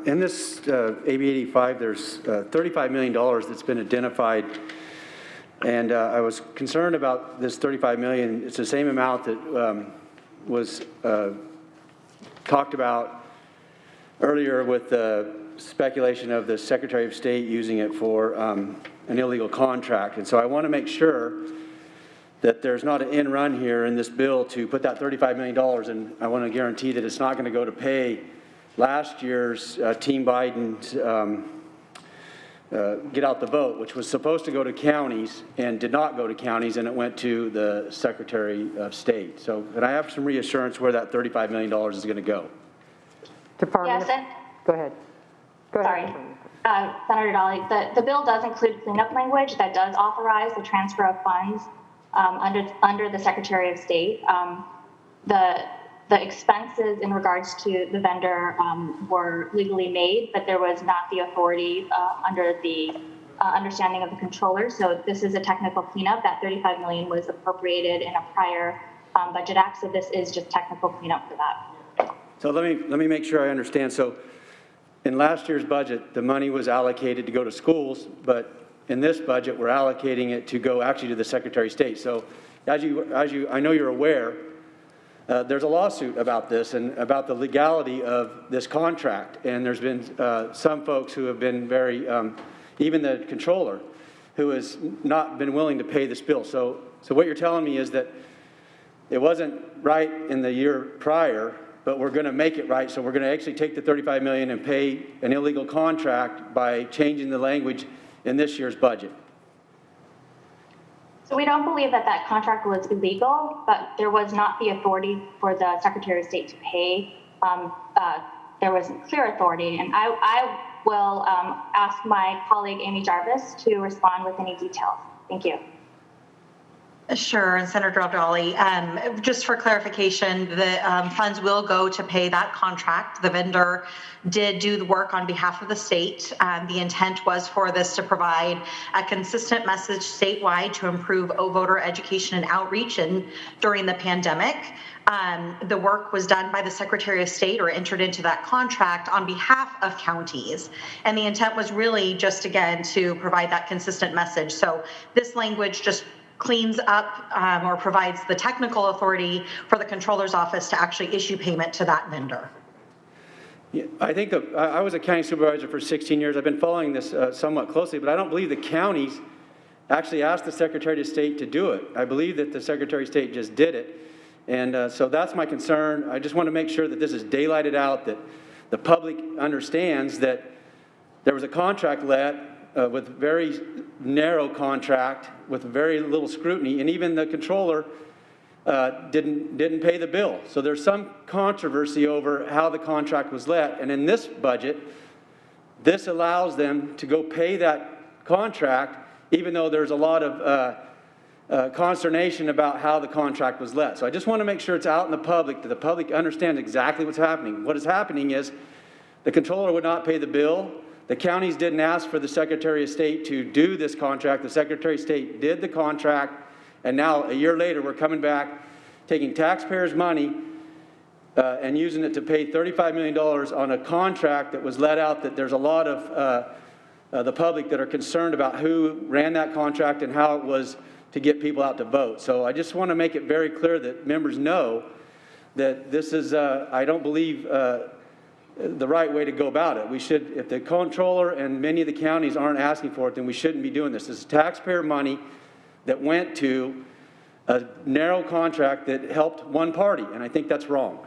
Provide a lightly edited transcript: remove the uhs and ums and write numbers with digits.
In this AB 85, there's $35 million that's been identified, and I was concerned about this $35 million. It's the same amount that was talked about earlier with the speculation of the Secretary of State using it for an illegal contract. And so I want to make sure that there's not an end run here in this bill to put that $35 million, and I want to guarantee that it's not going to go to pay last year's Team Biden's get out the vote, which was supposed to go to counties and did not go to counties, and it went to the Secretary of State. So could I have some reassurance where that $35 million is going to go? Department. Yes, Go ahead. Sorry. Senator Dahle, the bill does include cleanup language that does authorize the transfer of funds under the Secretary of State. The expenses in regards to the vendor were legally made, but there was not the authority under the understanding of the controller. So this is a technical cleanup. That $35 million was appropriated in a prior budget act. So this is just technical cleanup for that. So let me make sure I understand. So in last year's budget, the money was allocated to go to schools, but in this budget, we're allocating it to go actually to the Secretary of State. So as I know you're aware, there's a lawsuit about this and about the legality of this contract. And there's been some folks who have been very, even the controller, who has not been willing to pay this bill. So what you're telling me is that it wasn't right in the year prior, but we're going to make it right. So we're going to actually take the $35 million and pay an illegal contract by changing the language in this year's budget. So we don't believe that that contract was illegal, but there was not the authority for the Secretary of State to pay. There was clear authority, and I will ask my colleague Amy Jarvis to respond with any details. Thank you. Sure, and Senator Dahle, just for clarification, the funds will go to pay that contract. The vendor did do the work on behalf of the state. The intent was for this to provide a consistent message statewide to improve voter education and outreach during the pandemic. The work was done by the Secretary of State or entered into that contract on behalf of counties. And the intent was really just, again, to provide that consistent message. So this language just cleans up or provides the technical authority for the controller's office to actually issue payment to that vendor. Yeah, I think I was a county supervisor for 16 years. I've been following this somewhat closely, but I don't believe the counties actually asked the Secretary of State to do it. I believe that the Secretary of State just did it. And so that's my concern. I just want to make sure that this is daylighted out, that the public understands that there was a contract let with very narrow contract with very little scrutiny, and even the controller didn't pay the bill. So there's some controversy over how the contract was let, and in this budget, this allows them to go pay that contract, even though there's a lot of consternation about how the contract was let. So I just want to make sure it's out in the public, that the public understands exactly what's happening. What is happening is the controller would not pay the bill. The counties didn't ask for the Secretary of State to do this contract. The Secretary of State did the contract, and now a year later we're coming back, taking taxpayers' money and using it to pay $35 million on a contract that was let out, that there's a lot of the public that are concerned about who ran that contract and how it was to get people out to vote. So I just want to make it very clear that members know that this is, I don't believe, the right way to go about it. We should, if the controller and many of the counties aren't asking for it, then we shouldn't be doing this. This is taxpayer money that went to a narrow contract that helped one party, and I think that's wrong.